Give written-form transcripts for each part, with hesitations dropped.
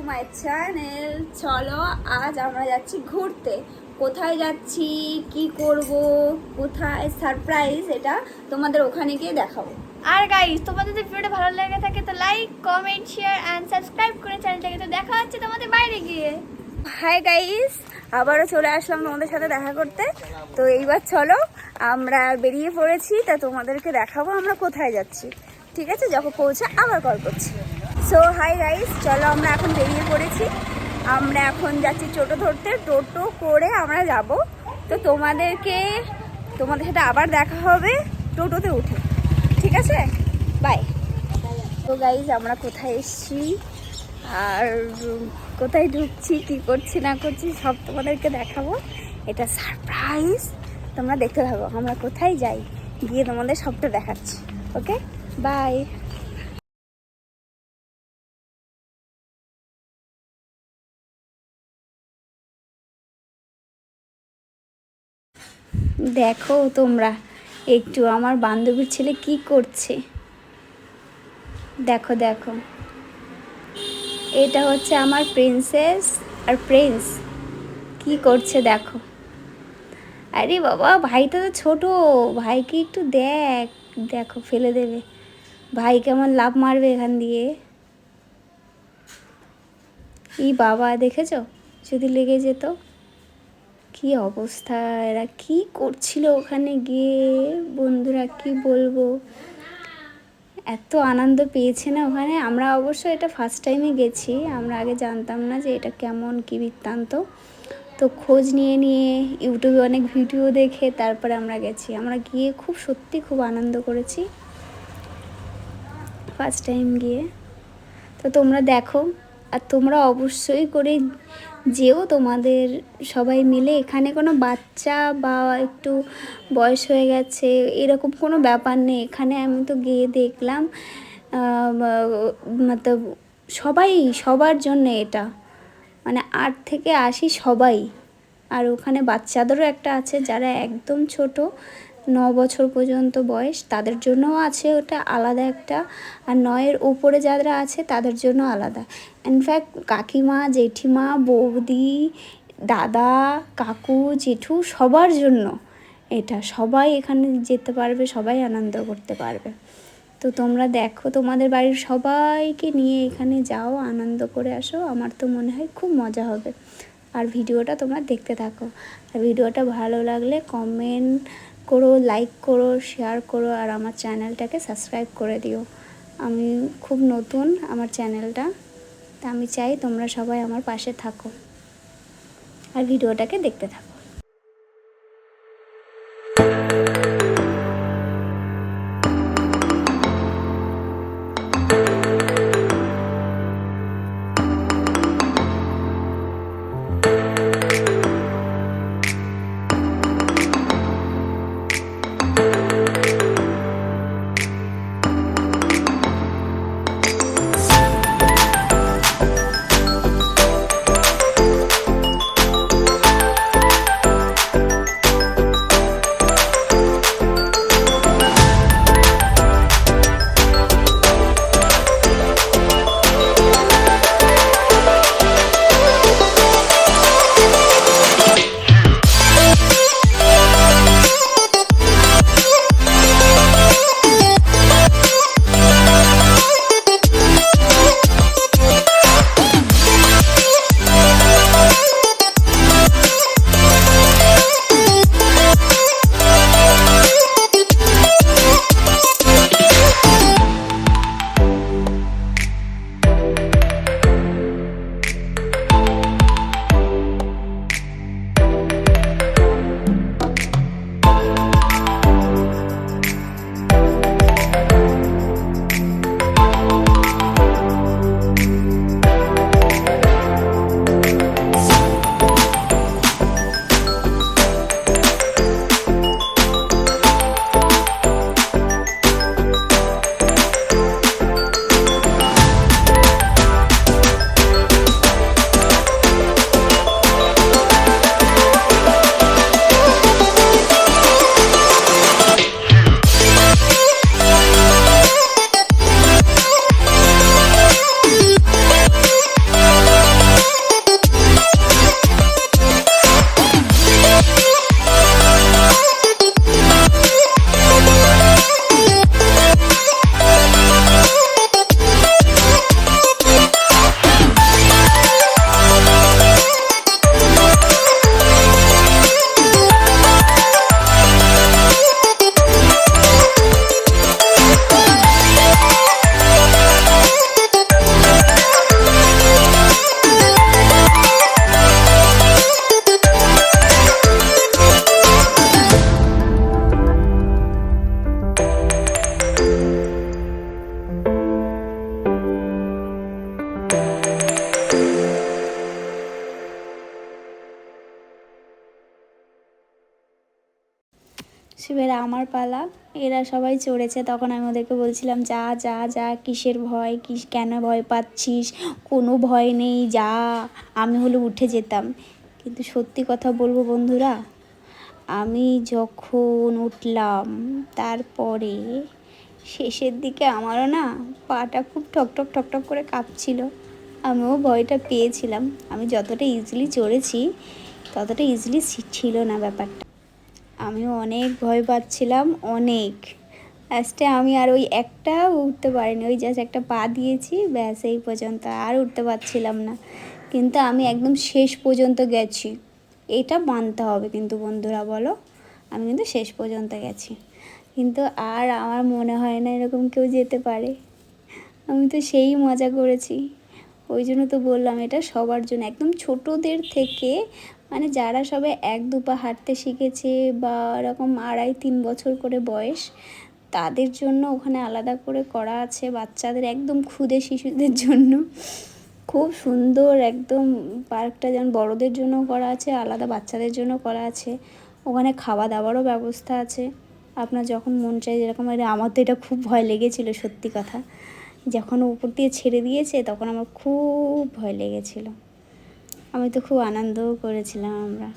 My channel. চলো আজ আমরা যাচ্ছি ঘুরতে। কোথায় যাচ্ছি, কি করব, কোথায় সারপ্রাইজ, এটা তোমাদের ওখানে গিয়ে দেখাবো। আর গাইস, তোমাদের যদি ভিডিওটা ভালো লেগে থাকে তো like, comment, share and subscribe করে চ্যানেলটাকে। তো দেখা হচ্ছে তোমাদের বাইরে গিয়ে। হাই গাইস, আবারও চলে আসলাম তোমাদের সাথে দেখা করতে। তো এইবার চলো আমরা বেরিয়ে পড়েছি, তা তোমাদেরকে দেখাবো আমরা কোথায় যাচ্ছি। ঠিক আছে, যখন পৌঁছে আবার কল করছি। সো হাই গাইস, চলো আমরা এখন বেরিয়ে পড়েছি। আমরা এখন যাচ্ছি টোটো ধরতে, টোটো করে আমরা যাব। তো তোমাদের সাথে আবার দেখা হবে টোটোতে উঠে। ঠিক আছে, বাই। তো গাইস, আমরা কোথায় এসেছি আর কোথায় ঢুকছি, কি করছি না করছি সব তোমাদেরকে দেখাবো। এটা সারপ্রাইজ, তোমরা দেখতে থাকো। আমরা কোথায় যাই গিয়ে তোমাদের সবটা দেখাচ্ছি। ওকে, বাই। দেখো তোমরা একটু আমার বান্ধবীর ছেলে কি করছে। দেখো দেখো, এটা হচ্ছে আমার প্রিন্সেস আর প্রিন্স কি করছে দেখো। আরে বাবা, ভাইটা তো ছোট, ভাইকে একটু দেখ। দেখো ফেলে দেবে, ভাই কেমন লাফ মারবে এখান দিয়ে। ই বাবা, দেখেছো যদি লেগে যেত। কি অবস্থা, এরা কি করছিল ওখানে গিয়ে, বন্ধুরা কি বলবো। এত আনন্দ পেয়েছে না ওখানে। আমরা অবশ্য এটা ফার্স্ট টাইমে গেছি, আমরা আগে জানতাম না যে এটা কেমন কি বৃত্তান্ত। তো খোঁজ নিয়ে নিয়ে ইউটিউবে অনেক ভিডিও দেখে তারপরে আমরা গেছি। আমরা গিয়ে সত্যি খুব আনন্দ করেছি ফার্স্ট টাইম গিয়ে। তো তোমরা দেখো, আর তোমরা অবশ্যই করে যেও তোমাদের সবাই মিলে। এখানে কোনো বাচ্চা বা একটু বয়স হয়ে গেছে এরকম কোনো ব্যাপার নেই। এখানে আমি তো গিয়ে দেখলাম মতলব সবার জন্য এটা, মানে 8 থেকে 80 সবাই। আর ওখানে বাচ্চাদেরও একটা আছে, যারা একদম ছোট 9 বছর পর্যন্ত বয়স, তাদের জন্যও আছে ওটা আলাদা একটা। আর 9-এর উপরে যারা আছে তাদের জন্য আলাদা। ইনফ্যাক্ট কাকিমা, জেঠিমা, বৌদি, দাদা, কাকু, জেঠু সবার জন্য এটা। সবাই এখানে যেতে পারবে, সবাই আনন্দ করতে পারবে। তো তোমরা দেখো, তোমাদের বাড়ির সবাইকে নিয়ে এখানে যাও, আনন্দ করে আসো। আমার তো মনে হয় খুব মজা হবে। আর ভিডিওটা তোমরা দেখতে থাকো। আর ভিডিওটা ভালো লাগলে কমেন্ট করো, লাইক করো, শেয়ার করো, আর আমার চ্যানেলটাকে সাবস্ক্রাইব করে দিও। আমি খুব নতুন আমার চ্যানেলটা, তা আমি চাই তোমরা সবাই আমার পাশে থাকো আর ভিডিওটাকে দেখতে থাকো। এবার আমার পালা। এরা সবাই চড়েছে, তখন আমি ওদেরকে বলছিলাম যা যা যা, কিসের ভয়, কেন ভয় পাচ্ছিস, কোনো ভয় নেই, যা। আমি হলে উঠে যেতাম, কিন্তু সত্যি কথা বলবো বন্ধুরা, আমি যখন উঠলাম তারপরে শেষের দিকে আমারও না পাটা খুব ঠকঠক ঠকঠক করে কাঁপছিল। আমিও ভয়টা পেয়েছিলাম। আমি যতটা ইজিলি চড়েছি ততটা ইজিলি ছিল না ব্যাপারটা। আমিও অনেক ভয় পাচ্ছিলাম, অনেক। লাস্টে আমি আর ওই একটা উঠতে পারিনি, ওই জাস্ট একটা পা দিয়েছি, ব্যাস এই পর্যন্ত, আর উঠতে পারছিলাম না। কিন্তু আমি একদম শেষ পর্যন্ত গেছি, এটা মানতে হবে কিন্তু বন্ধুরা, বলো, আমি কিন্তু শেষ পর্যন্ত গেছি। কিন্তু আর আমার মনে হয় না এরকম কেউ যেতে পারে। আমি তো সেই মজা করেছি। ওই জন্য তো বললাম এটা সবার জন্য, একদম ছোটোদের থেকে, মানে যারা সবে 1-2 পা হাঁটতে শিখেছে বা এরকম 2.5-3 বছর করে বয়স, তাদের জন্য ওখানে আলাদা করে করা আছে। বাচ্চাদের একদম ক্ষুদে শিশুদের জন্য খুব সুন্দর একদম পার্কটা, যেমন বড়দের জন্য করা আছে, আলাদা বাচ্চাদের জন্য করা আছে। ওখানে খাওয়া দাওয়ারও ব্যবস্থা আছে, আপনার যখন মন চায় যেরকম। আমার তো এটা খুব ভয় লেগেছিলো সত্যি কথা, যখন উপর দিয়ে ছেড়ে দিয়েছে তখন আমার খুব ভয় লেগেছিলো। আমি তো খুব আনন্দও করেছিলাম আমরা।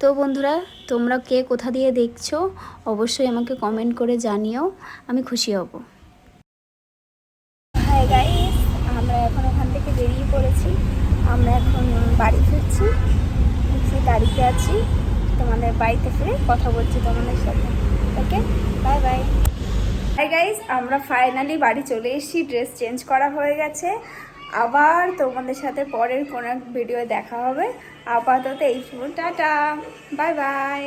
তো বন্ধুরা, তোমরা কে কোথা দিয়ে দেখছো অবশ্যই আমাকে কমেন্ট করে জানিও, আমি খুশি হব। হাই গাইস, আমরা এখন এখান থেকে বেরিয়ে পড়েছি। আমরা এখন বাড়ি ফিরছি, গাড়িতে আছি। তোমাদের বাড়িতে ফিরে কথা বলছি তোমাদের সাথে। ওকে, বাই বাই। হাই গাইস, আমরা ফাইনালি বাড়ি চলে এসেছি, ড্রেস চেঞ্জ করা হয়ে গেছে। আবার তোমাদের সাথে পরের কোনো এক ভিডিও দেখা হবে। আপাতত এই টাটা, বাই বাই।